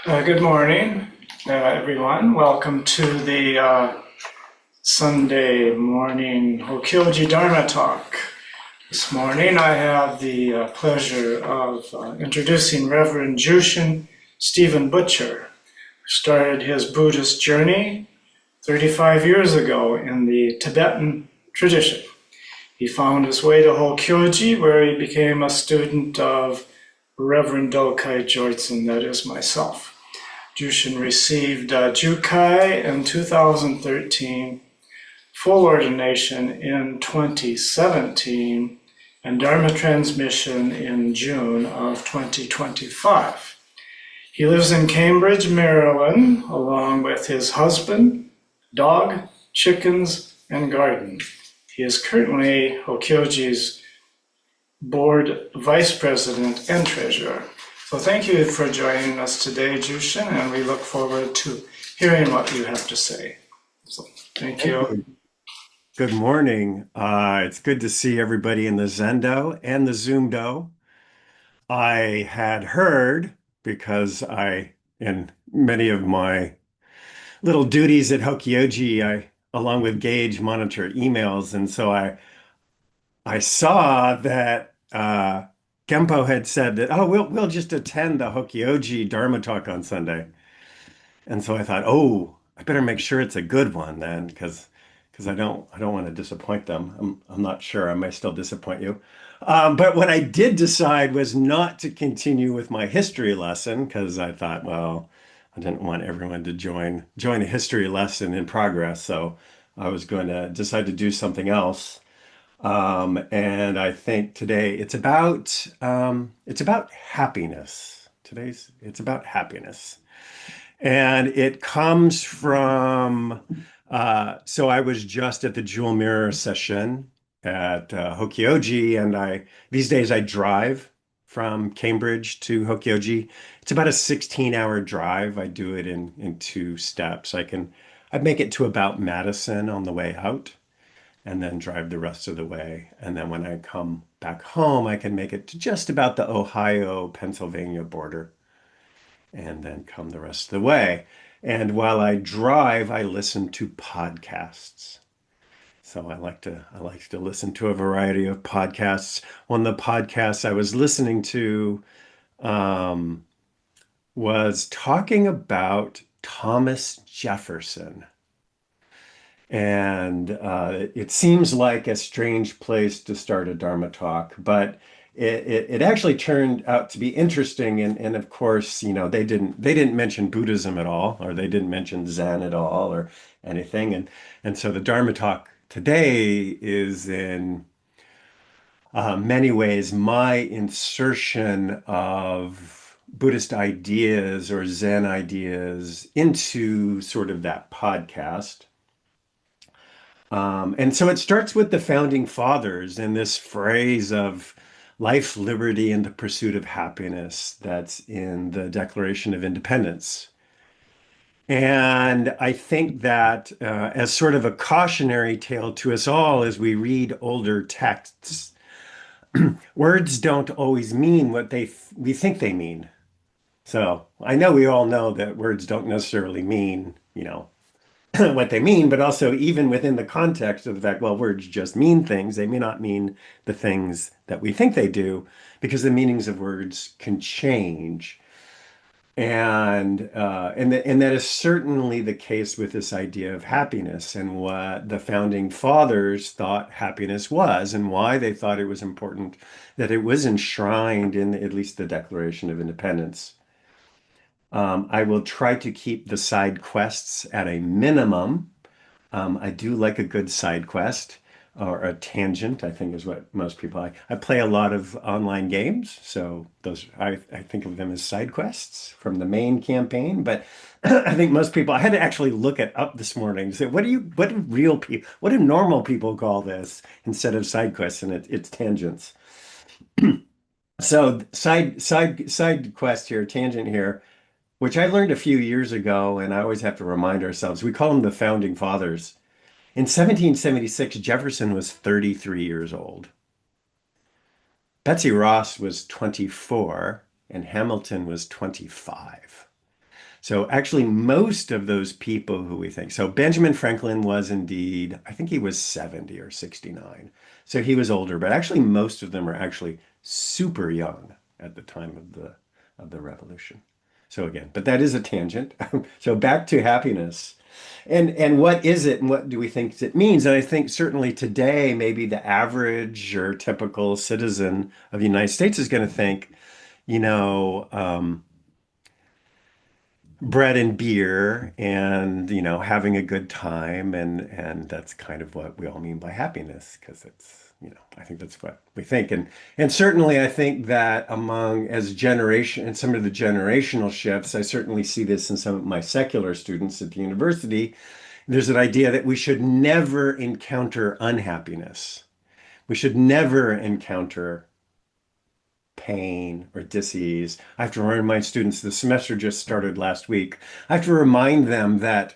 Good morning, everyone. Welcome to the Sunday morning Hokyoji Dharma talk. This morning I have the pleasure of introducing Reverend Jushin Stephyn Butcher, who started his Buddhist journey 35 years ago in the Tibetan tradition. He found his way to Hokyoji, where he became a student of Reverend Dokai Georgesen, that is myself. Jushin received jukai in 2013, full ordination in 2017, and Dharma transmission in June of 2025. He lives in Cambridge, Maryland, along with his husband, dog, chickens, and garden. He is currently Hokyoji's board vice president and treasurer. So thank you for joining us today, Jushin, and we look forward to hearing what you have to say. So thank you. Good morning. It's good to see everybody in the Zendo and the Zoomdo. I had heard because in many of my little duties at Hokyoji, along with Gage, monitor emails, and so I saw that Gempo had said that, oh, we'll just attend the Hokyoji Dharma talk on Sunday. And so I thought, oh, I better make sure it's a good one then, because I don't want to disappoint them. I'm not sure. I may still disappoint you. But what I did decide was not to continue with my history lesson because I thought, well, I didn't want everyone to join a history lesson in progress. So I was going to decide to do something else. And I think today it's about happiness. It's about happiness. And it comes from, so I was just at the Jewel Mirror session at Hokyoji, and these days I drive from Cambridge to Hokyoji. It's about a 16-hour drive. I do it in two steps. I'd make it to about Madison on the way out and then drive the rest of the way. And then when I come back home, I can make it to just about the Ohio-Pennsylvania border and then come the rest of the way. And while I drive, I listen to podcasts. So I like to listen to a variety of podcasts. One of the podcasts I was listening to um, was talking about Thomas Jefferson. And it seems like a strange place to start a Dharma talk, but it actually turned out to be interesting. And of course, they didn't mention Buddhism at all, or they didn't mention Zen at all, or anything. And so the Dharma talk today is in many ways my insertion of Buddhist ideas or Zen ideas into sort of that podcast. And so it starts with the founding fathers and this phrase of life, liberty, and the pursuit of happiness that's in the Declaration of Independence. And I think that as sort of a cautionary tale to us all as we read older texts, words don't always mean what we think they mean. So I know we all know that words don't necessarily mean, what they mean, but also even within the context of the fact, well, words just mean things. They may not mean the things that we think they do because the meanings of words can change. And that is certainly the case with this idea of happiness and what the founding fathers thought happiness was and why they thought it was important that it was enshrined in at least the Declaration of Independence. I will try to keep the side quests at a minimum. I do like a good side quest or a tangent, I think is what most people like. I play a lot of online games, so those I think of them as side quests from the main campaign. But I think most people, I had to actually look it up this morning to say, what do normal people call this instead of side quests? And it's tangents. So side quest here, tangent here, which I learned a few years ago, and I always have to remind ourselves, we call them the founding fathers. In 1776, Jefferson was 33 years old. Betsy Ross was 24, and Hamilton was 25. So actually, most of those people who we think, so Benjamin Franklin was indeed, I think he was 70 or 69. So he was older, but actually most of them are actually super young at the time of the revolution. So again, but that is a tangent. So back to happiness. And what is it and what do we think it means? And I think certainly today, maybe the average or typical citizen of the United States is going to think, you know, bread and beer and having a good time and that's kind of what we all mean by happiness because it's I think that's what we think and certainly I think that among as generation and some of the generational shifts I certainly see this in some of my secular students at the university. There's an idea that we should never encounter unhappiness. We should never encounter pain or disease. I have to remind my students, the semester just started last week. I have to remind them that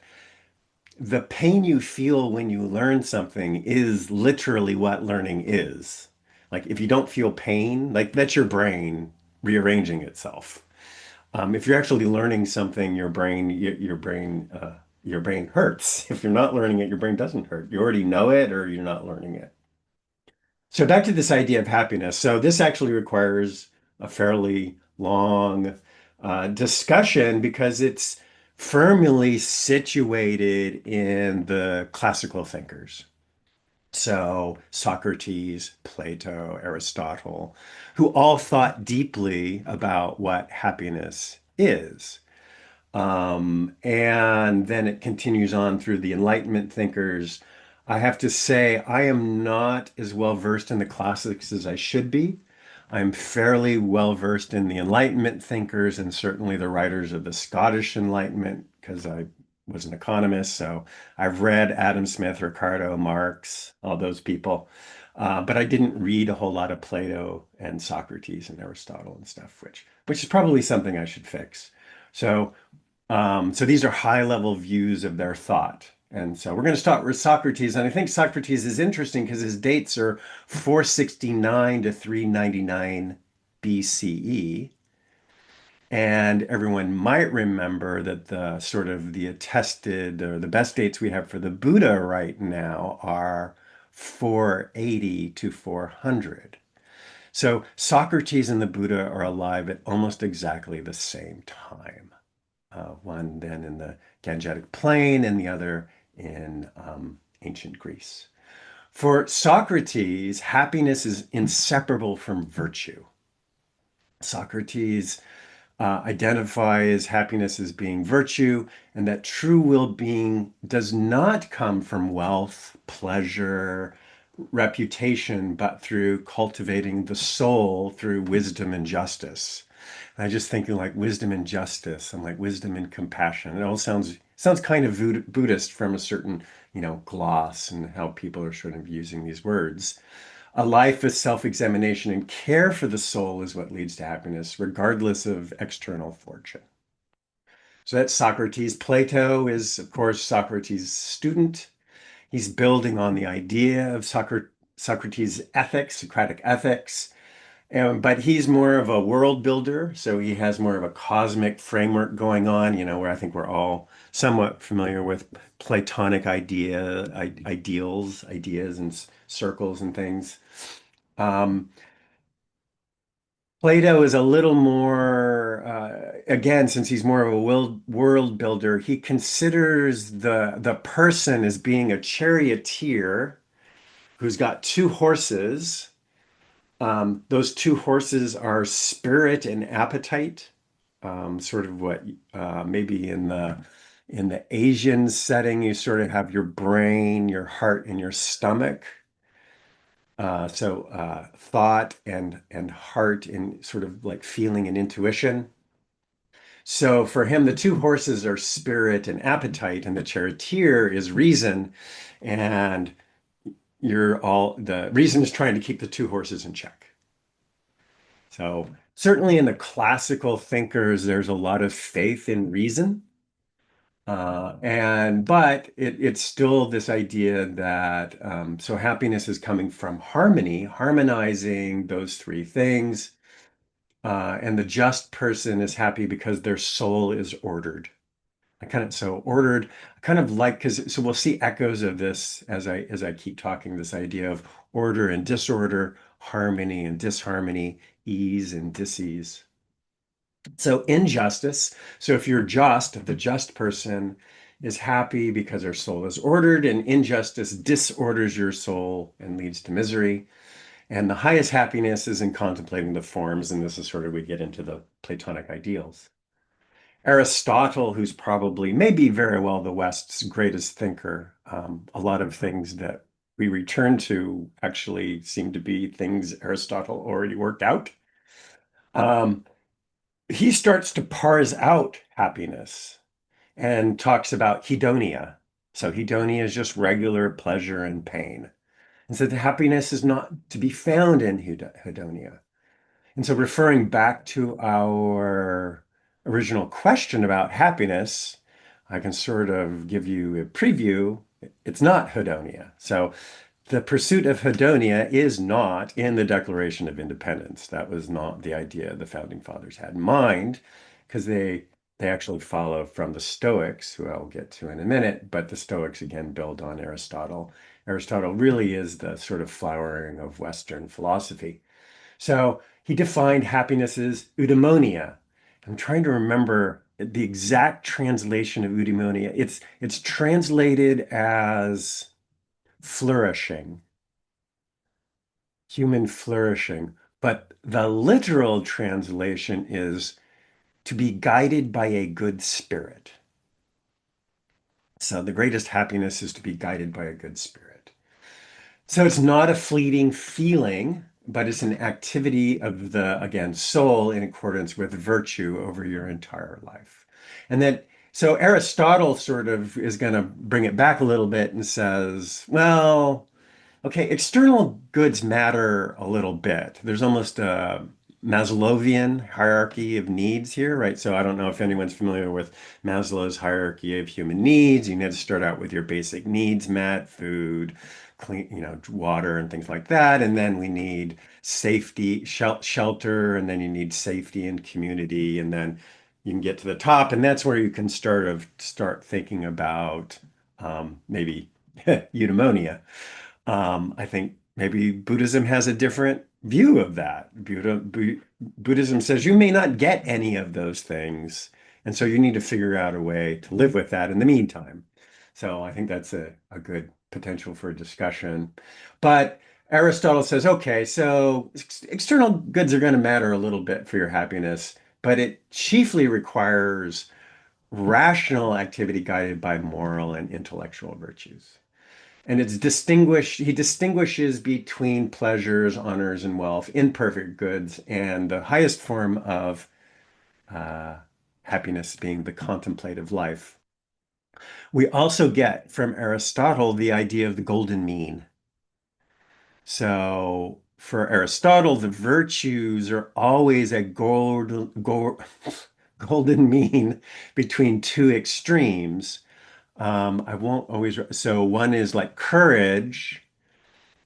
the pain you feel when you learn something is literally what learning is. Like if you don't feel pain, like that's your brain rearranging itself. If you're actually learning something, your brain hurts. If you're not learning it, your brain doesn't hurt. You already know it, or you're not learning it. So back to this idea of happiness. So this actually requires a fairly long discussion because it's firmly situated in the classical thinkers. So Socrates, Plato, Aristotle, who all thought deeply about what happiness is. And then it continues on through the Enlightenment thinkers. I have to say, I am not as well versed in the classics as I should be. I'm fairly well versed in the Enlightenment thinkers and certainly the writers of the Scottish Enlightenment because I was an economist. So I've read Adam Smith, Ricardo, Marx, all those people. But I didn't read a whole lot of Plato and Socrates and Aristotle and stuff, which is probably something I should fix. So so these are high level views of their thought. And so we're going to start with Socrates. And I think Socrates is interesting because his dates are 469 to 399 BCE. And everyone might remember that the sort of the attested or the best dates we have for the Buddha right now are 480 to 400. So Socrates and the Buddha are alive at almost exactly the same time. One then in the Gangetic Plain and the other in ancient Greece. For Socrates, happiness is inseparable from virtue. Socrates identifies happiness as being virtue, and that true well-being does not come from wealth, pleasure, reputation, but through cultivating the soul through wisdom and justice. And I just thinking like wisdom and justice, and like wisdom and compassion. It all sounds kind of Buddhist from a certain, gloss and how people are sort of using these words. A life of self-examination and care for the soul is what leads to happiness, regardless of external fortune. So that's Socrates. Plato is, of course, Socrates' student. He's building on the idea of Socrates' ethics, Socratic ethics. But he's more of a world builder, so he has more of a cosmic framework going on, where I think we're all somewhat familiar with Platonic ideas and circles and things. Um, Plato is a little more, again, since he's more of a world builder, he considers the person as being a charioteer who's got two horses. Those two horses are spirit and appetite, sort of what maybe in the Asian setting, you sort of have your brain, your heart, and your stomach. So thought and heart and sort of like feeling and intuition. So for him, the two horses are spirit and appetite, and the charioteer is reason. And the reason is trying to keep the two horses in check. So certainly in the classical thinkers, there's a lot of faith in reason. But it's still this idea that so happiness is coming from harmony, harmonizing those three things. And the just person is happy because their soul is ordered. I kind of so ordered, I kind of like because so we'll see echoes of this as I keep talking, this idea of order and disorder, harmony and disharmony, ease and dis-ease. So injustice. So if you're just, the just person is happy because their soul is ordered, and injustice disorders your soul and leads to misery. And the highest happiness is in contemplating the forms, and this is sort of we get into the Platonic ideals. Aristotle, who's probably maybe very well the West's greatest thinker, a lot of things that we return to actually seem to be things Aristotle already worked out. Um, he starts to parse out happiness and talks about hedonia. So hedonia is just regular pleasure and pain. And so the happiness is not to be found in hedonia. And so referring back to our original question about happiness, I can sort of give you a preview. It's not hedonia. So the pursuit of hedonia is not in the Declaration of Independence. That was not the idea the founding fathers had in mind, because they actually follow from the Stoics, who I'll get to in a minute, but the Stoics again build on Aristotle. Aristotle really is the sort of flowering of Western philosophy. So he defined happiness as eudaimonia. I'm trying to remember the exact translation of eudaimonia. It's translated as flourishing, human flourishing, but the literal translation is to be guided by a good spirit. So the greatest happiness is to be guided by a good spirit. So it's not a fleeting feeling, but it's an activity of the, again, soul in accordance with virtue over your entire life. And that, so Aristotle sort of is going to bring it back a little bit and says, well, okay, external goods matter a little bit. There's almost a Maslowian hierarchy of needs here, right? So I don't know if anyone's familiar with Maslow's hierarchy of human needs. You need to start out with your basic needs met, food, clean, water and things like that. And then we need safety, shelter, and then you need safety and community. And then you can get to the top, and that's where you can start thinking about maybe eudaimonia. I think maybe Buddhism has a different view of that. Buddhism says you may not get any of those things, and so you need to figure out a way to live with that in the meantime. So I think that's a good potential for discussion. But Aristotle says, okay, so external goods are going to matter a little bit for your happiness, but it chiefly requires rational activity guided by moral and intellectual virtues. And he distinguishes between pleasures, honors, and wealth, imperfect goods, and the highest form of uh, happiness being the contemplative life. We also get from Aristotle the idea of the golden mean. So for Aristotle, the virtues are always a golden mean between two extremes. I won't always, so one is like courage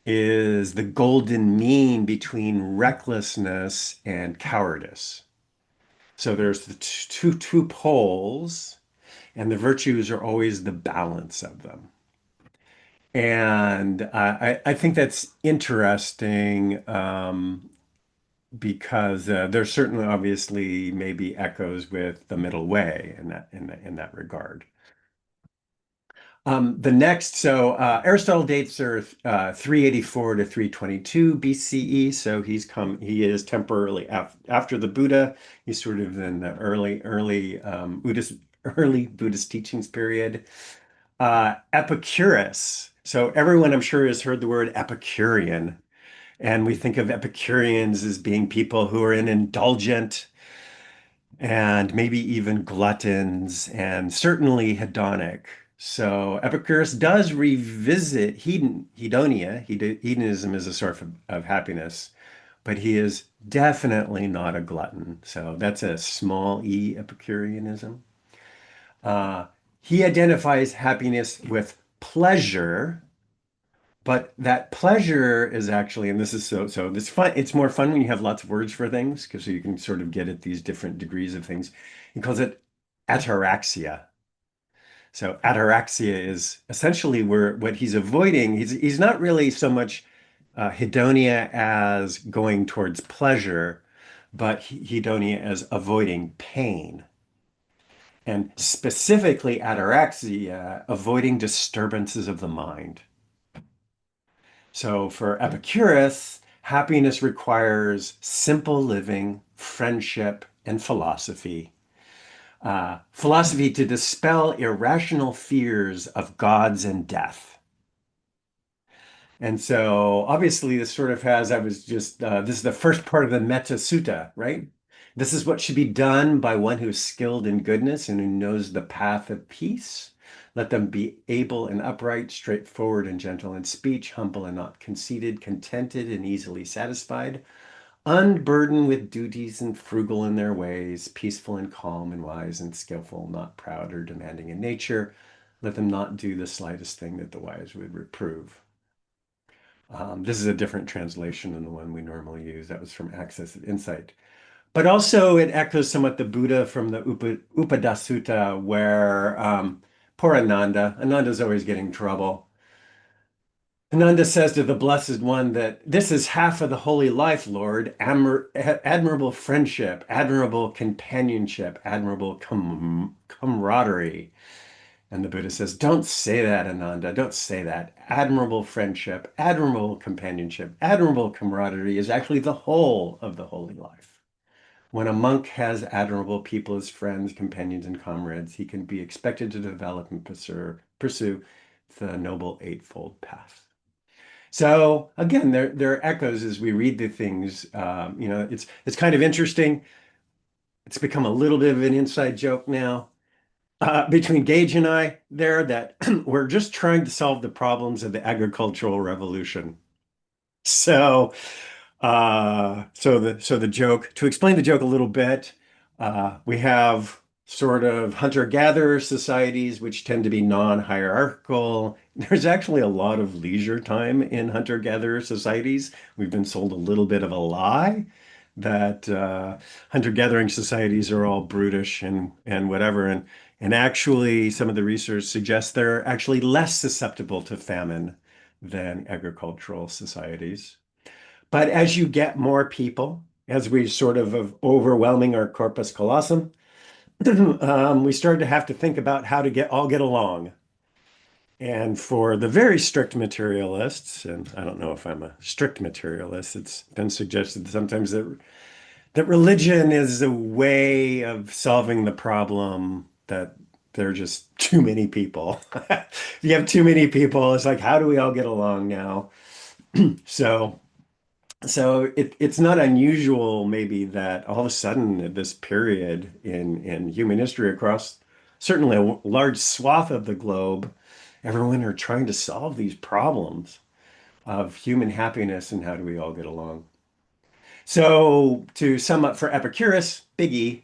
is the golden mean between recklessness and cowardice. So there's the two poles, and the virtues are always the balance of them. And I think that's interesting because there's certainly obviously maybe echoes with the middle way in that regard. The next, so Aristotle dates are 384 to 322 BCE. So he is temporarily after the Buddha. He's sort of in the early Buddhist teachings period. Epicurus. So everyone I'm sure has heard the word Epicurean, and we think of Epicureans as being people who are in indulgent and maybe even gluttons and certainly hedonic. So Epicurus does revisit hedonia. Hedonism is a source of happiness, but he is definitely not a glutton. So that's a small e Epicureanism. Uh, he identifies happiness with pleasure, but that pleasure is actually, and this is so this fun. It's more fun when you have lots of words for things because you can sort of get at these different degrees of things. He calls it ataraxia. So ataraxia is essentially where what he's avoiding. He's not really so much hedonia as going towards pleasure, but hedonia as avoiding pain. And specifically ataraxia, avoiding disturbances of the mind. So for Epicurus, happiness requires simple living, friendship, and philosophy. Philosophy to dispel irrational fears of gods and death. And so obviously this sort of has, I was just, this is the first part of the Metta Sutta, right? This is what should be done by one who is skilled in goodness and who knows the path of peace. Let them be able and upright, straightforward and gentle in speech, humble and not conceited, contented and easily satisfied, unburdened with duties and frugal in their ways, peaceful and calm and wise and skillful, not proud or demanding in nature. Let them not do the slightest thing that the wise would reprove. This is a different translation than the one we normally use. That was from Access of Insight. But also it echoes somewhat the Buddha from the Upada Sutta, where poor Ananda's always getting trouble. Ananda says to the Blessed One that this is half of the holy life, Lord, admirable friendship, admirable companionship, admirable camaraderie. And the Buddha says, don't say that, Ananda, don't say that. Admirable friendship, admirable companionship, admirable camaraderie is actually the whole of the holy life. When a monk has admirable people as friends, companions, and comrades, he can be expected to develop and pursue the noble eightfold path. So again, there are echoes as we read the things. It's kind of interesting. It's become a little bit of an inside joke now between Gage and I there that we're just trying to solve the problems of the agricultural revolution. So, so the joke, to explain the joke a little bit, we have sort of hunter-gatherer societies, which tend to be non-hierarchical. There's actually a lot of leisure time in hunter-gatherer societies. We've been sold a little bit of a lie that hunter-gathering societies are all brutish and whatever. And actually, some of the research suggests they're actually less susceptible to famine than agricultural societies. But as you get more people, as we sort of overwhelming our corpus callosum, we start to have to think about how to all get along. And for the very strict materialists, and I don't know if I'm a strict materialist, it's been suggested sometimes that religion is a way of solving the problem that there are just too many people. If you have too many people, it's like, how do we all get along now? So it's not unusual maybe that all of a sudden at this period in human history across certainly a large swath of the globe, everyone are trying to solve these problems of human happiness and how do we all get along. So to sum up for Epicurus, biggie,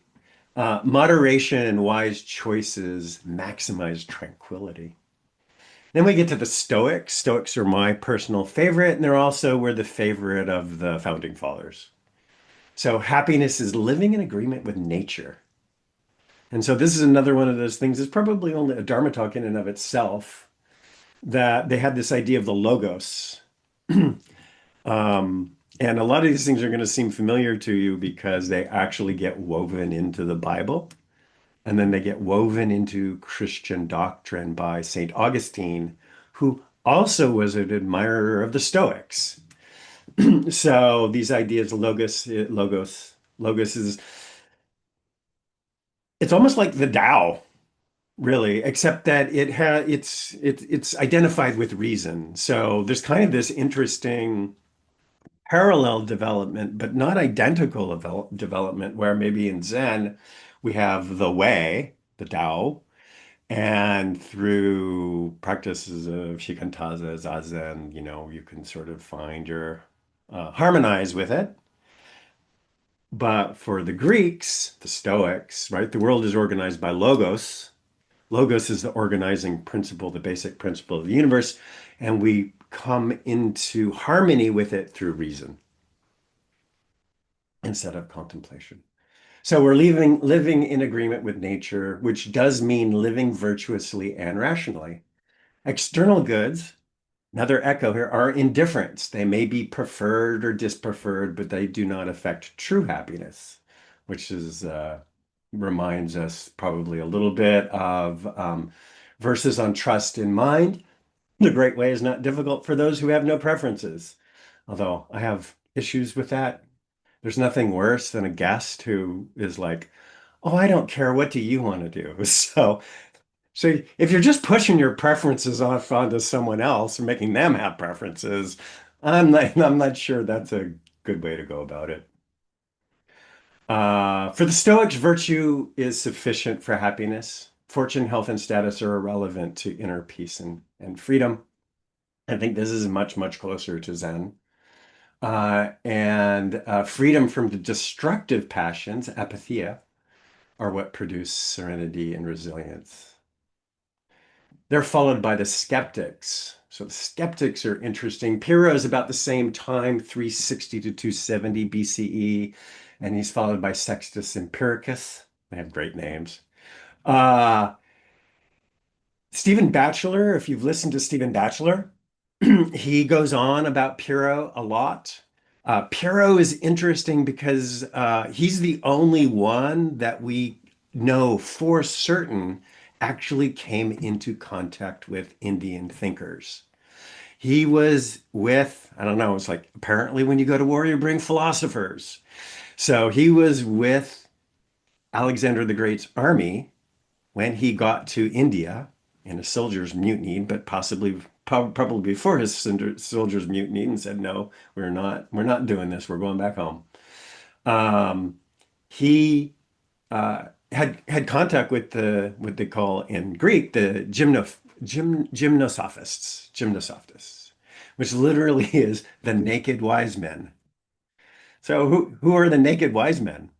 moderation and wise choices maximize tranquility. Then we get to the Stoics. Stoics are my personal favorite, and they're also were the favorite of the founding fathers. So happiness is living in agreement with nature. And so this is another one of those things. It's probably only a Dharma talk in and of itself that they had this idea of the logos. And a lot of these things are going to seem familiar to you because they actually get woven into the Bible. And then they get woven into Christian doctrine by St. Augustine, who also was an admirer of the Stoics. So these ideas, logos is, it's almost like the Tao, really, except that it's identified with reason. So there's kind of this interesting parallel development, but not identical development, where maybe in Zen we have the way, the Tao, and through practices of shikantaza, zazen, you can sort of find your harmonize with it. But for the Greeks, the Stoics, right, the world is organized by logos. Logos is the organizing principle, the basic principle of the universe, and we come into harmony with it through reason instead of contemplation. So we're living in agreement with nature, which does mean living virtuously and rationally. External goods, another echo here, are indifferents. They may be preferred or dispreferred, but they do not affect true happiness, which is reminds us probably a little bit of verses on trust in mind. The great way is not difficult for those who have no preferences. Although I have issues with that. There's nothing worse than a guest who is like, "Oh, I don't care. What do you want to do?" So if you're just pushing your preferences off onto someone else and making them have preferences, I'm not sure that's a good way to go about it. For the Stoics, virtue is sufficient for happiness. Fortune, health, and status are irrelevant to inner peace and freedom. I think this is much, much closer to Zen. And freedom from the destructive passions, apatheia, are what produce serenity and resilience. They're followed by the skeptics. So the skeptics are interesting. Pyrrho is about the same time, 360 to 270 BCE, and he's followed by Sextus Empiricus. They have great names. Uh, Stephen Batchelor, if you've listened to Stephen Batchelor, he goes on about Pyrrho a lot. Pyrrho is interesting because he's the only one that we know for certain actually came into contact with Indian thinkers. He was with, I don't know, it's like apparently when you go to war, you bring philosophers. So he was with Alexander the Great's army when he got to India in a soldier's mutiny, but probably before his soldier's mutiny, and said, "No, we're not doing this. We're going back home." Um, he had contact with the what they call in Greek the gymnosophists, which literally is the naked wise men. So who are the naked wise men?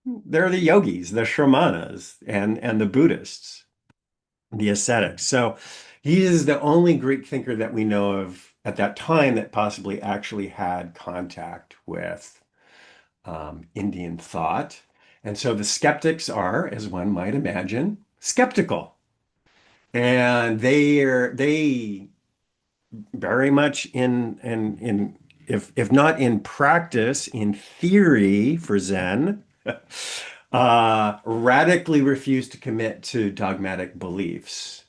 They're the yogis, the shramanas, and the Buddhists, the ascetics. So he is the only Greek thinker that we know of at that time that possibly actually had contact with Indian thought. And so the skeptics are, as one might imagine, skeptical. And they very much in if not in practice, in theory for Zen, radically refuse to commit to dogmatic beliefs,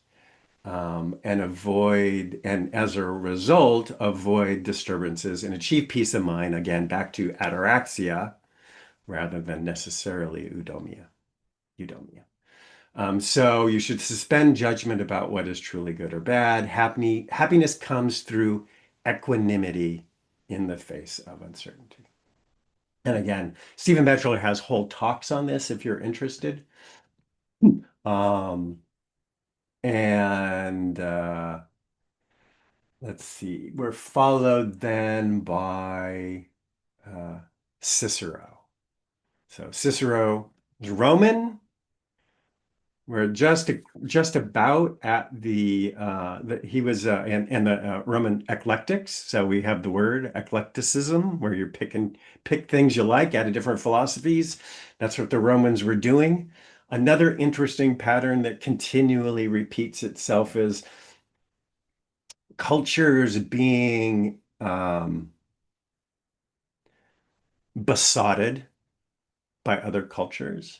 and as a result, avoid disturbances and achieve peace of mind. Again, back to ataraxia rather than necessarily eudomia. So you should suspend judgment about what is truly good or bad. Happiness comes through equanimity in the face of uncertainty. And again, Stephen Batchelor has whole talks on this if you're interested. Um, and let's see, we're followed then by uh, Cicero. So Cicero is Roman. We're just about at the he was and the Roman eclectics. So we have the word eclecticism, where you pick things you like out of different philosophies. That's what the Romans were doing. Another interesting pattern that continually repeats itself is cultures being besotted by other cultures.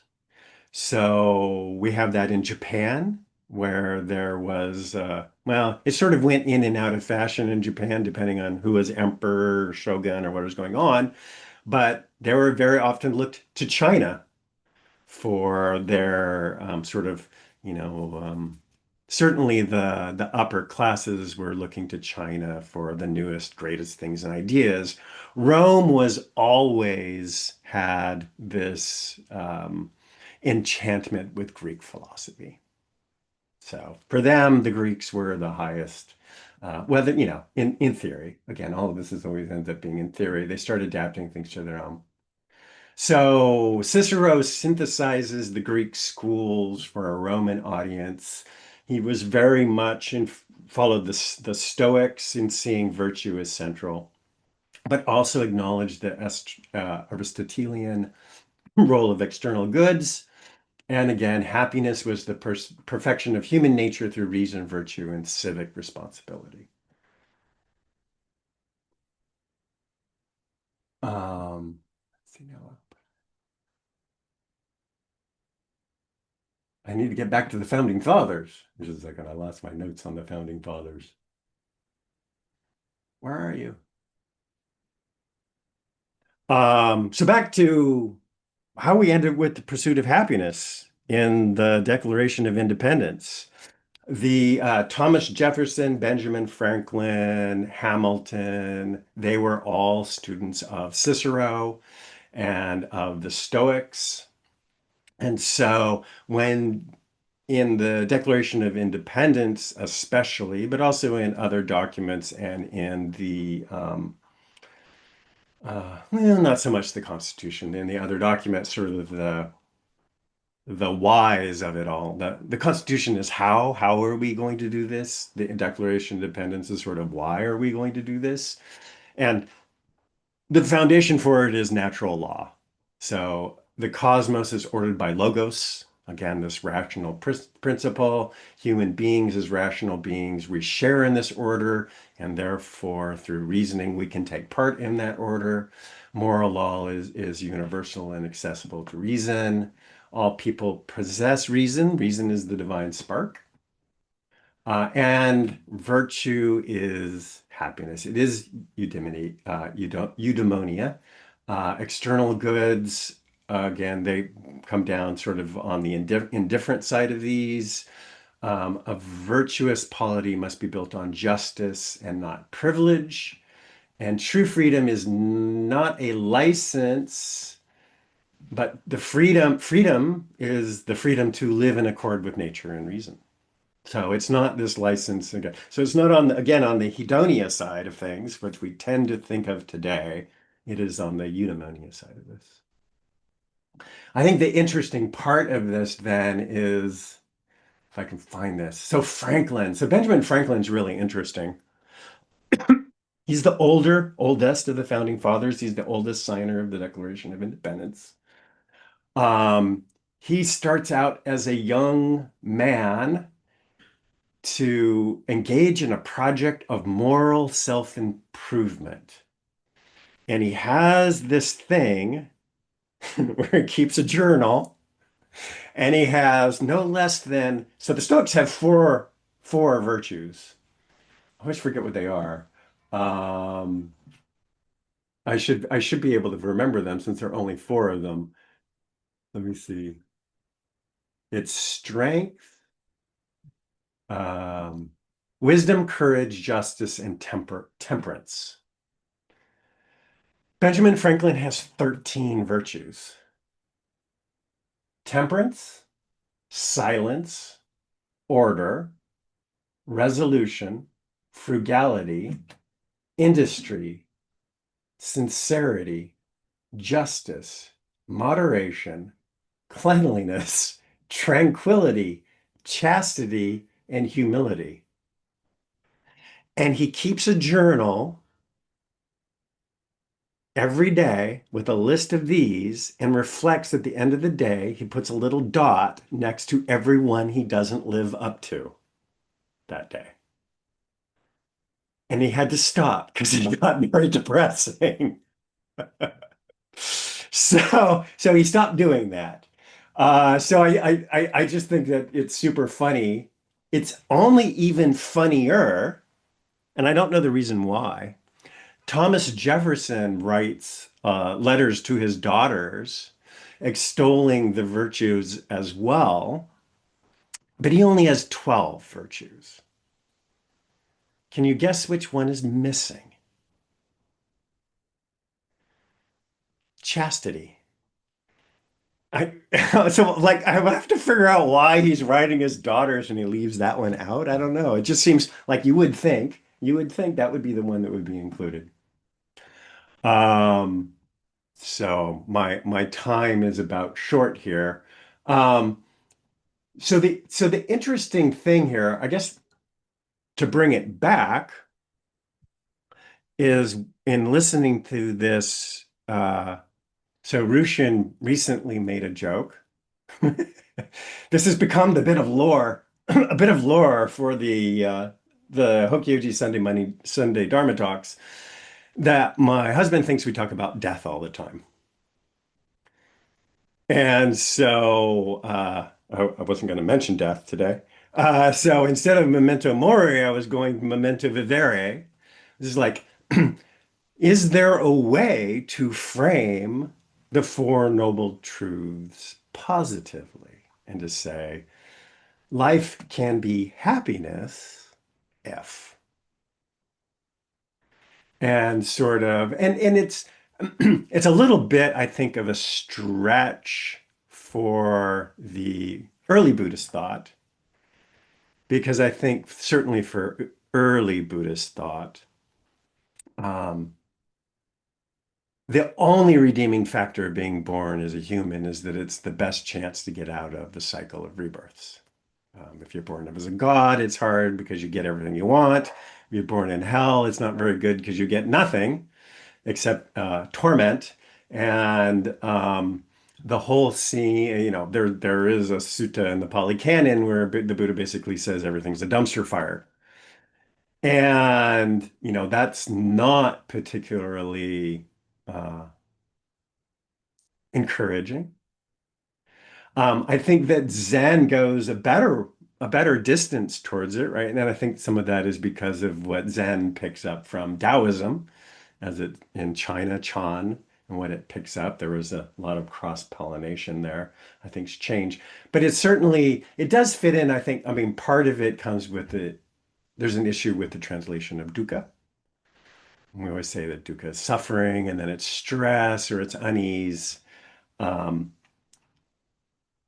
So we have that in Japan, where there was, well, it sort of went in and out of fashion in Japan, depending on who was emperor or shogun or what was going on. But they were very often looked to China for their sort of, you know, certainly the upper classes were looking to China for the newest, greatest things and ideas. Rome was always had this enchantment with Greek philosophy. So for them, the Greeks were the highest. Whether, in theory, again, all of this is always ends up being in theory. They start adapting things to their own. So Cicero synthesizes the Greek schools for a Roman audience. He was very much followed the Stoics in seeing virtue as central, but also acknowledged the Aristotelian role of external goods. And again, happiness was the perfection of human nature through reason, virtue, and civic responsibility. Let's see now. I need to get back to the founding fathers. Just a second, I lost my notes on the founding fathers. Where are you? So back to how we ended with the pursuit of happiness in the Declaration of Independence. The Thomas Jefferson, Benjamin Franklin, Hamilton, they were all students of Cicero and of the Stoics. And so when in the Declaration of Independence, especially, but also in other documents and in the well, not so much the Constitution, in the other documents, sort of the whys of it all. The Constitution is how are we going to do this? The Declaration of Independence is sort of why are we going to do this? And the foundation for it is natural law. So the cosmos is ordered by logos. Again, this rational principle. Human beings as rational beings, we share in this order, and therefore, through reasoning, we can take part in that order. Moral law is universal and accessible to reason. All people possess reason. Reason is the divine spark. And virtue is happiness. It is eudaimonia. External goods, again, they come down sort of on the indifferent side of these. A virtuous polity must be built on justice and not privilege. And true freedom is not a license, but the freedom is the freedom to live in accord with nature and reason. So it's not this license again. So it's not again on the hedonia side of things, which we tend to think of today. It is on the eudaimonia side of this. I think the interesting part of this then is, if I can find this. So Benjamin Franklin's really interesting. He's the oldest of the founding fathers. He's the oldest signer of the Declaration of Independence. He starts out as a young man to engage in a project of moral self-improvement. And he has this thing where he keeps a journal, and he has no less than, so the Stoics have four virtues. I always forget what they are. Um, I should be able to remember them since there are only four of them. Let me see. It's strength, um, wisdom, courage, justice, and temperance. Benjamin Franklin has 13 virtues: temperance, silence, order, resolution, frugality, industry, sincerity, justice, moderation, cleanliness, tranquility, chastity, and humility. And he keeps a journal every day with a list of these and reflects at the end of the day. He puts a little dot next to every one he doesn't live up to that day. And he had to stop because it got very depressing. So he stopped doing that. So I just think that it's super funny. It's only even funnier, and I don't know the reason why. Thomas Jefferson writes letters to his daughters extolling the virtues as well, but he only has 12 virtues. Can you guess which one is missing? Chastity. I so like I would have to figure out why he's writing his daughters and he leaves that one out. I don't know. It just seems like you would think that would be the one that would be included. Um, so my time is about short here. Um, so the interesting thing here, I guess, to bring it back is in listening to this So Rushin recently made a joke. This has become the bit of lore, a bit of lore for the Hokyoji Sunday Dharma talks, that my husband thinks we talk about death all the time. And so I wasn't going to mention death today. So instead of memento mori, I was going memento vivere. This is like, is there a way to frame the Four Noble Truths positively and to say life can be happiness if, and sort of, and it's it's a little bit, I think, of a stretch for the early Buddhist thought, because I think certainly for early Buddhist thought, um, the only redeeming factor of being born as a human is that it's the best chance to get out of the cycle of rebirths. If you're born as a god, it's hard because you get everything you want. If you're born in hell, it's not very good because you get nothing except torment. And the whole scene, there is a sutta in the Pali Canon where the Buddha basically says everything's a dumpster fire. And, that's not particularly uh, encouraging. I think that Zen goes a better distance towards it, right? And I think some of that is because of what Zen picks up from Taoism, as it in China, Chan, and what it picks up. There was a lot of cross-pollination there. I think it's changed, but it does fit in. I mean, part of it comes with it. There's an issue with the translation of dukkha. We always say that dukkha is suffering, and then it's stress or it's unease. Um,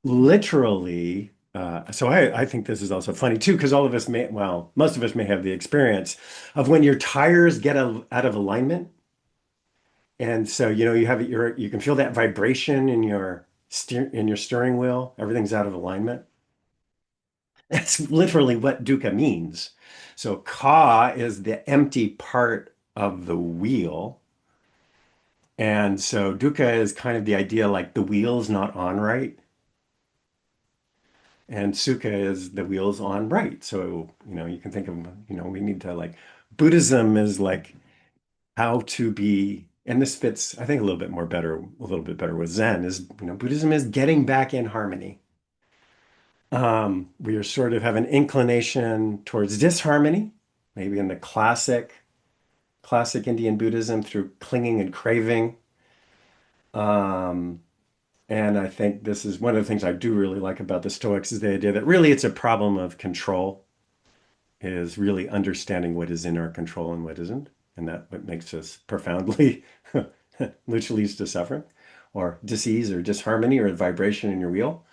Literally, so I think this is also funny too, because most of us may have the experience of when your tires get out of alignment. And so, you can feel that vibration in your steering wheel. Everything's out of alignment. That's literally what dukkha means. So ka is the empty part of the wheel. And so dukkha is kind of the idea like the wheel's not on right. And sukha is the wheels on right. So, you can think of, we need to Buddhism is like how to be, and this fits, I think, a little bit better with Zen is, Buddhism is getting back in harmony. We are sort of have an inclination towards disharmony, maybe in the classic Indian Buddhism through clinging and craving. And I think this is one of the things I do really like about the Stoics is the idea that really it's a problem of control, is really understanding what is in our control and what isn't. And that what makes us profoundly, which leads to suffering or disease or disharmony or vibration in your wheel.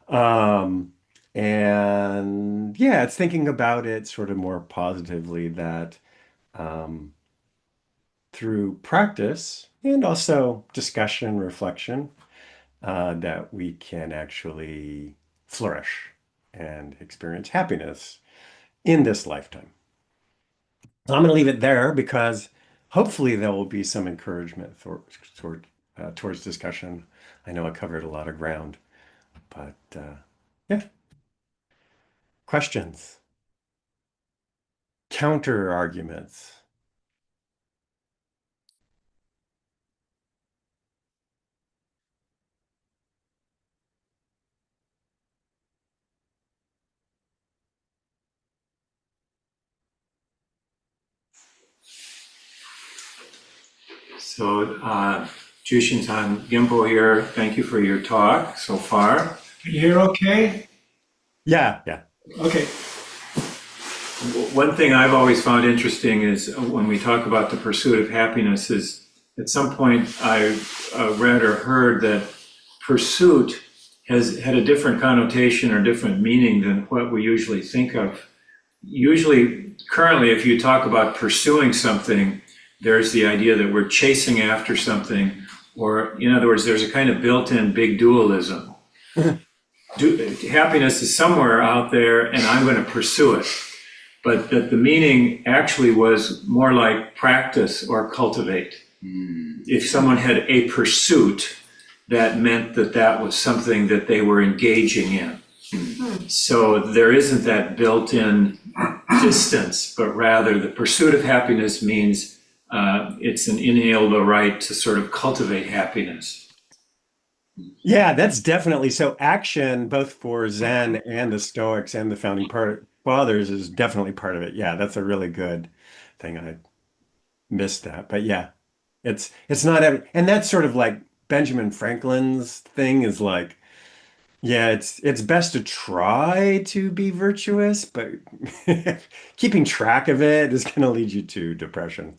And yeah, it's thinking about it sort of more positively that through practice and also discussion, reflection, that we can actually flourish and experience happiness in this lifetime. So I'm going to leave it there because hopefully there will be some encouragement towards discussion. I know I covered a lot of ground, but yeah. Questions? Counter arguments? So, Jushin Gimpo here. Thank you for your talk so far. Can you hear okay? Yeah. Okay. One thing I've always found interesting is when we talk about the pursuit of happiness is at some point I read or heard that pursuit has had a different connotation or different meaning than what we usually think of. Usually, currently, if you talk about pursuing something, there's the idea that we're chasing after something, or in other words, there's a kind of built-in big dualism. Happiness is somewhere out there and I'm going to pursue it. But that the meaning actually was more like practice or cultivate. If someone had a pursuit, that meant that that was something that they were engaging in. So there isn't that built-in distance, but rather the pursuit of happiness means it's an inalienable right to sort of cultivate happiness. Yeah, that's definitely so. Action, both for Zen and the Stoics and the founding fathers, is definitely part of it. Yeah, that's a really good thing. I missed that, but yeah, it's not every, and that's sort of like Benjamin Franklin's thing is like, yeah, it's best to try to be virtuous, but keeping track of it is going to lead you to depression.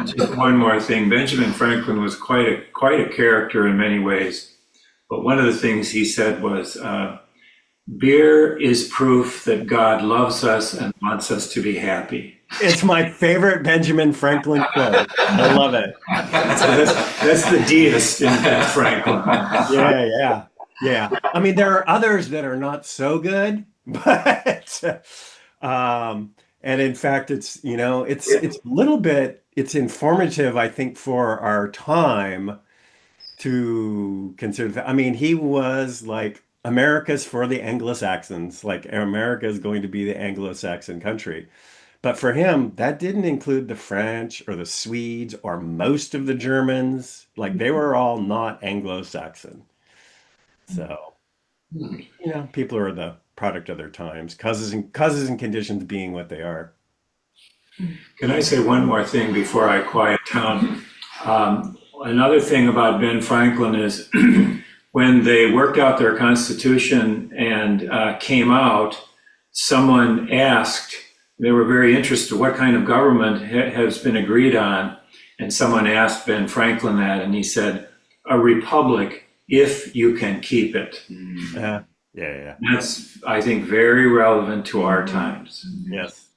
Just one more thing. Benjamin Franklin was quite a character in many ways, but one of the things he said was, "Beer is proof that God loves us and wants us to be happy." It's my favorite Benjamin Franklin quote. I love it. That's the deist in Ben Franklin. Yeah. I mean, there are others that are not so good, but and in fact, it's a little bit, it's informative, I think, for our time to consider that. I mean, he was like America's for the Anglo-Saxons, like America is going to be the Anglo-Saxon country. But for him, that didn't include the French or the Swedes or most of the Germans. Like they were all not Anglo-Saxon. So, people are the product of their times, causes and conditions being what they are. Can I say one more thing before I quiet down? Another thing about Ben Franklin is when they worked out their Constitution and came out, someone asked, they were very interested, what kind of government has been agreed on? And someone asked Ben Franklin that, and he said, a republic, if you can keep it. Yeah. That's, I think, very relevant to our times. Yes.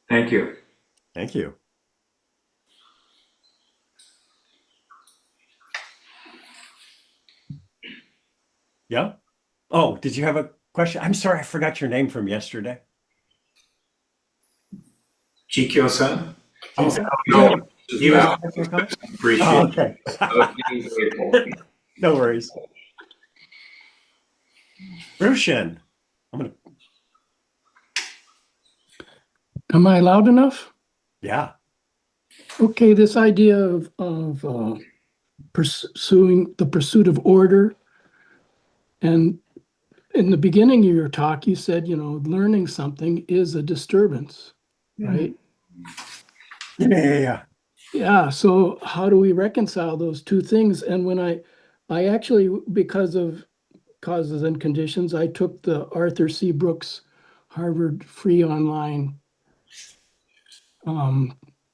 Thank you. Thank you. Yeah. Oh, did you have a question? I'm sorry, I forgot your name from yesterday. Chikyo-san? Oh, No, he was oh, appreciated. okay. No worries. Rushin, Am I loud enough? yeah. Okay, this idea of pursuing the pursuit of order. And in the beginning of your talk, you said, learning something is a disturbance, right? Yeah. Yeah. So how do we reconcile those two things? And when I actually, because of causes and conditions, I took the Arthur C. Brooks Harvard free online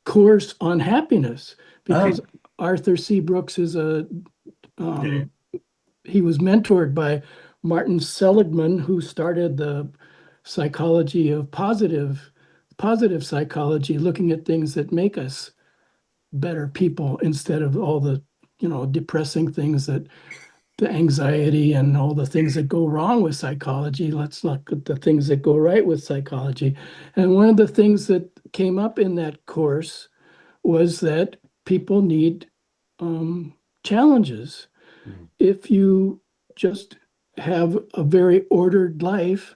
course on happiness, because Arthur C. Brooks is he was mentored by Martin Seligman, who started the psychology of positive psychology, looking at things that make us better people instead of all the depressing things, that the anxiety and all the things that go wrong with psychology. Let's look at the things that go right with psychology. And one of the things that came up in that course was that people need challenges. If you just have a very ordered life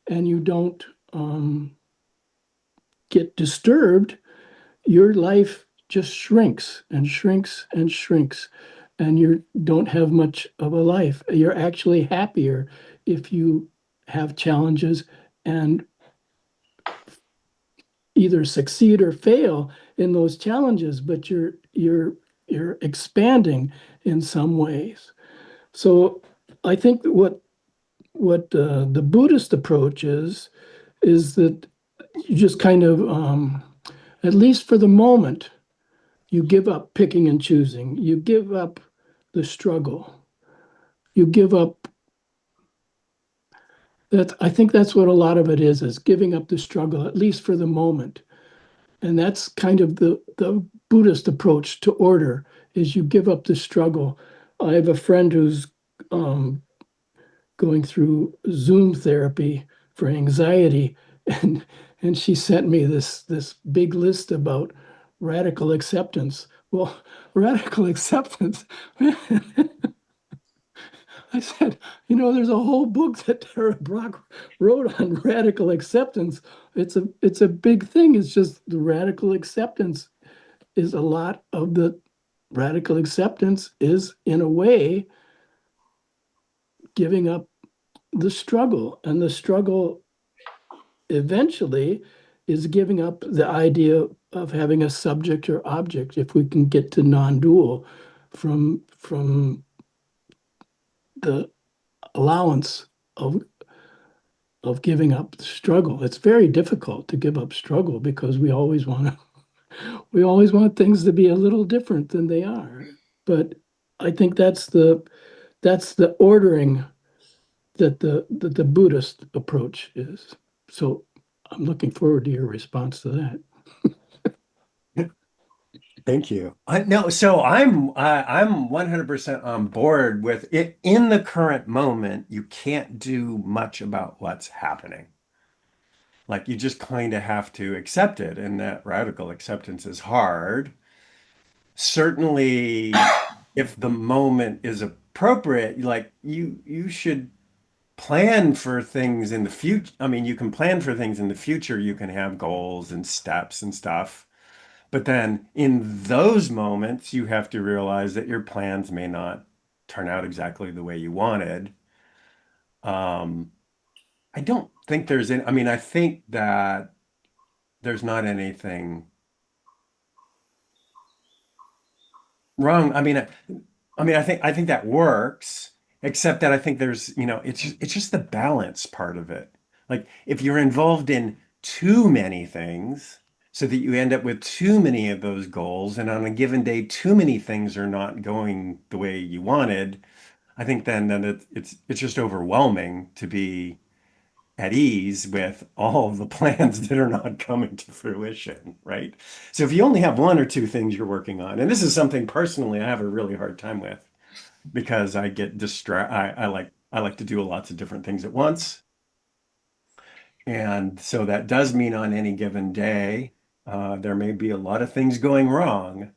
and you don't get disturbed, your life just shrinks and shrinks and shrinks, and you don't have much of a life. You're actually happier if you have challenges and either succeed or fail in those challenges, but you're expanding in some ways. So I think what the Buddhist approach is that you just kind of, at least for the moment, you give up picking and choosing. You give up the struggle. You give up that. I think that's what a lot of it is giving up the struggle, at least for the moment. And that's kind of the Buddhist approach to order, is you give up the struggle. I have a friend who's going through Zoom therapy for anxiety, and and she sent me this big list about radical acceptance. Well, radical acceptance, I said, there's a whole book that Tara Brach wrote on radical acceptance. It's a big thing. It's just the radical acceptance is a lot of the radical acceptance is in a way giving up the struggle, and the struggle eventually is giving up the idea of having a subject or object if we can get to non-dual from the allowance of giving up the struggle. It's very difficult to give up struggle because we always want things to be a little different than they are. But I think that's the ordering that the Buddhist approach is. So I'm looking forward to your response to that. Thank you. No, so I'm 100% on board with it. In the current moment, you can't do much about what's happening. Like you just kind of have to accept it, and that radical acceptance is hard. Certainly, if the moment is appropriate, like you should plan for things in the future. I mean, you can plan for things in the future. You can have goals and steps and stuff. But then in those moments, you have to realize that your plans may not turn out exactly the way you wanted. Um, I don't think there's any, I mean, I think that there's not anything wrong. I think that works, except that I think there's, it's just the balance part of it. Like if you're involved in too many things, so that you end up with too many of those goals, and on a given day, too many things are not going the way you wanted, I think then it's just overwhelming to be at ease with all of the plans that are not coming to fruition, right? So if you only have one or two things you're working on, and this is something personally I have a really hard time with because I get I like to do lots of different things at once. And so that does mean on any given day, there may be a lot of things going wrong.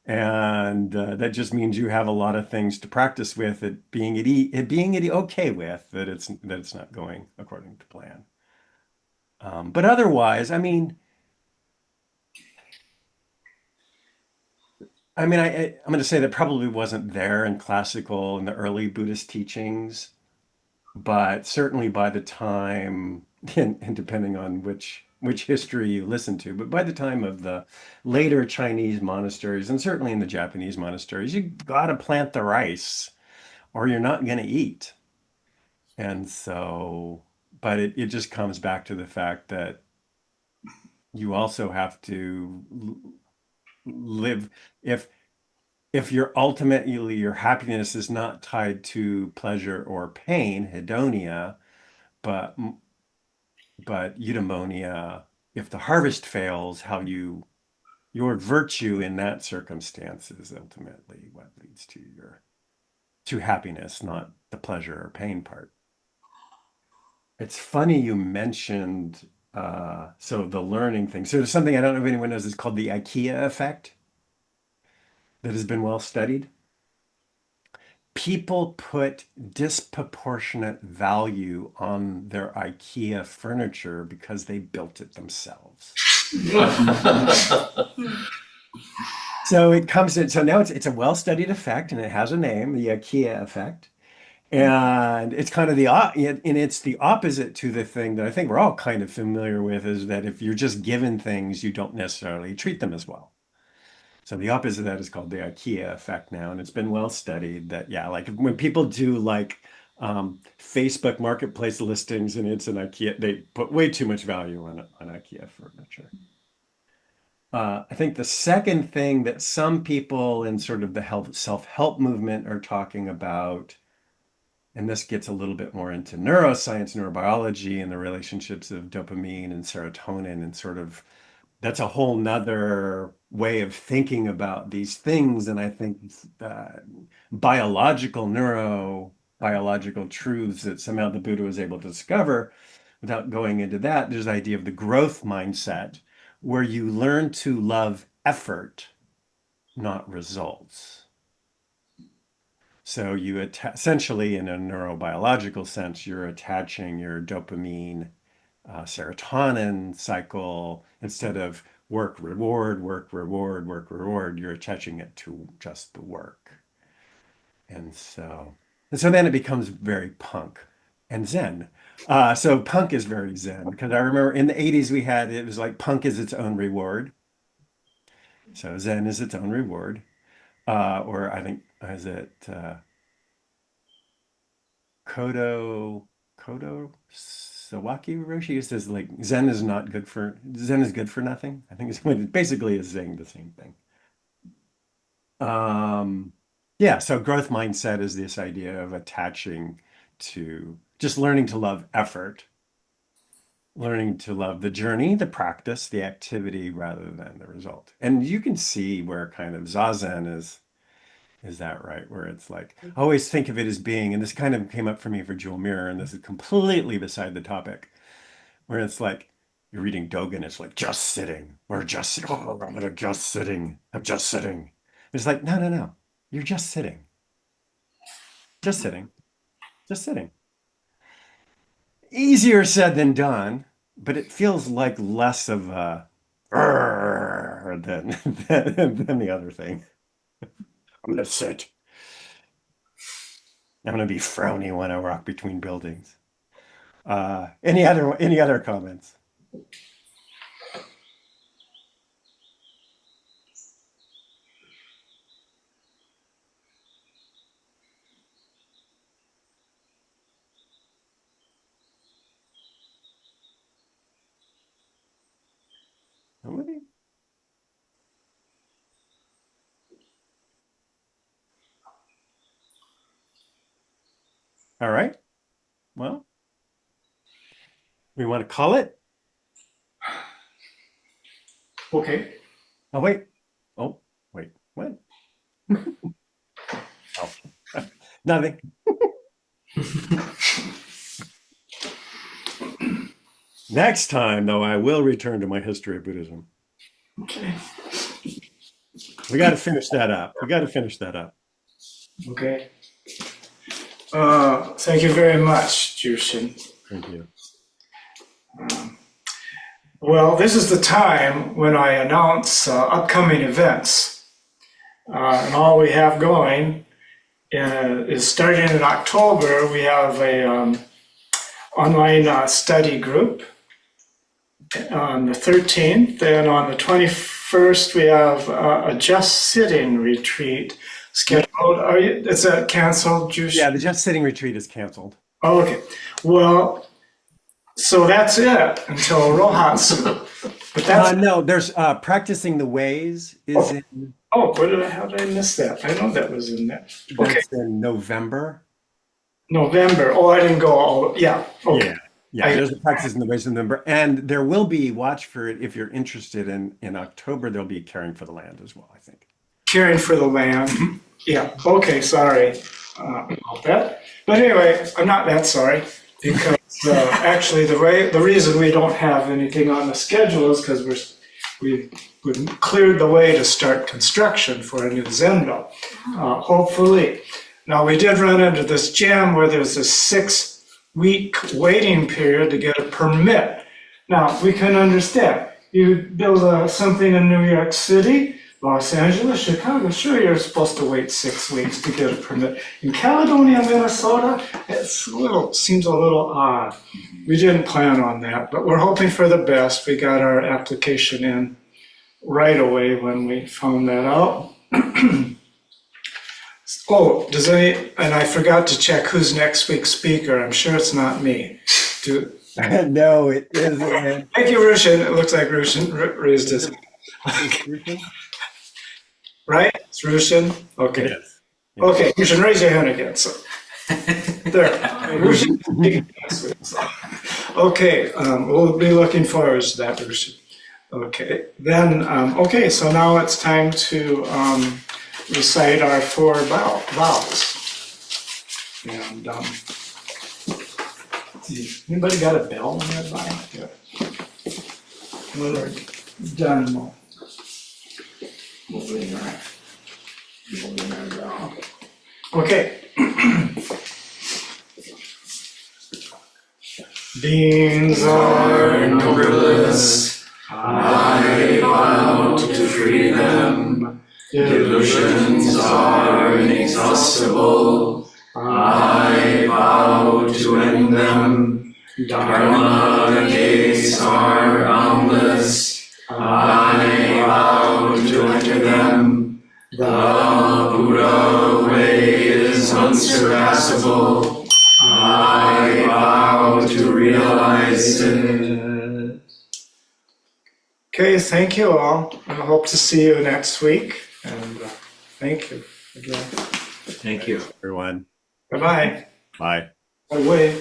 And that just means you have a lot of things to practice with it being okay with that it's not going according to plan. But otherwise, I'm going to say that probably wasn't there in classical and the early Buddhist teachings, but certainly by the time, and depending on which history you listen to, but by the time of the later Chinese monasteries, and certainly in the Japanese monasteries, you got to plant the rice or you're not going to eat. And so, but it just comes back to the fact that you also have to live if your happiness is not tied to pleasure or pain, hedonia, but eudaimonia, if the harvest fails, your virtue in that circumstance is ultimately what leads to happiness, not the pleasure or pain part. It's funny you mentioned so the learning thing. So there's something I don't know if anyone knows, it's called the IKEA effect that has been well studied. People put disproportionate value on their IKEA furniture because they built it themselves. So now it's a well-studied effect, and it has a name, the IKEA effect. And it's kind of it's the opposite to the thing that I think we're all kind of familiar with, is that if you're just given things, you don't necessarily treat them as well. So the opposite of that is called the IKEA effect now, and it's been well studied that, yeah, like when people do like Facebook marketplace listings and it's an IKEA, they put way too much value on IKEA furniture. I think the second thing that some people in sort of the self-help movement are talking about, and this gets a little bit more into neuroscience, neurobiology, and the relationships of dopamine and serotonin, and sort of that's a whole nother way of thinking about these things. And I think biological truths that somehow the Buddha was able to discover without going into that, there's the idea of the growth mindset, where you learn to love effort, not results. So you essentially, in a neurobiological sense, you're attaching your dopamine, serotonin cycle, instead of work, reward, work, reward, work, reward, you're attaching it to just the work. And so then it becomes very punk and Zen. So punk is very Zen, because I remember in the 80s it was like punk is its own reward. So Zen is its own reward. Or I think, is it Kodo Sawaki Roshi says like Zen is good for nothing. I think it's basically is saying the same thing. Yeah, so growth mindset is this idea of attaching to just learning to love effort, learning to love the journey, the practice, the activity rather than the result. And you can see where kind of Zazen is that right? Where it's like, I always think of it as being, and this kind of came up for me for Jewel Mirror, and this is completely beside the topic, where it's like, you're reading Dogen, it's like, just sitting, or just, oh, I'm just sitting. It's like, no, you're just sitting. Just sitting. Just sitting. Easier said than done, but it feels like less of a than the other thing. I'm gonna sit. I'm gonna be frowny when I walk between buildings. Any other comments? Nobody? All right. Well, we want to call it? Okay. Oh, wait. Oh, wait. What? Oh, nothing. Next time, though, I will return to my history of Buddhism. Okay. We got to finish that up. Okay. Thank you very much, Jushin. Thank you. Well, this is the time when I announce upcoming events. And all we have going is starting in October, we have a online study group on the 13th, and on the 21st, we have a just sitting retreat scheduled. Is that canceled, Jushin? Yeah, the just sitting retreat is canceled. Oh, okay. Well, so that's it until Rohatsu. But that's no, there's practicing the ways is in. Oh, how did I miss that? I know that was in there. Okay, That's in November. November. Oh, I didn't go all. Yeah. Okay. Yeah. There's a practice in the ways in November, and there will be, watch for it if you're interested in October. There'll be caring for the land as well, I think. Caring for the land. Yeah. Okay. Sorry about that. But anyway, I'm not that sorry because actually the reason we don't have anything on the schedule is because we've cleared the way to start construction for a new Zendo, hopefully. Now, we did run into this jam where there's a 6-week waiting period to get a permit. Now, we can understand. You build something in New York City, Los Angeles, Chicago, sure, you're supposed to wait 6 weeks to get a permit. In Caledonia, Minnesota, seems a little odd. We didn't plan on that, but we're hoping for the best. We got our application in right away when we found that out. Oh, and I forgot to check who's next week's speaker. I'm sure it's not me. No, it isn't. Thank you, Rushin. It looks like Rushin raised his. Right? It's Rushin? Okay. Yes. Okay, Rushin, raise your hand again. So there. Rushin. Okay, we'll be looking forward to that, Rushin. Okay, then, so now it's time to recite our 4 vows. And Anybody got a bell nearby? Yeah. When we're done, we'll ring our bell. Okay. Beings are numberless. I vow to free them. Delusions are inexhaustible. I vow to end them. Dharma gates are boundless. I vow to enter them. The Buddha way is unsurpassable. I vow to realize it. Okay, thank you all. I hope to see you next week. And thank you again. Thank you. Everyone. Bye-bye. Bye. Away.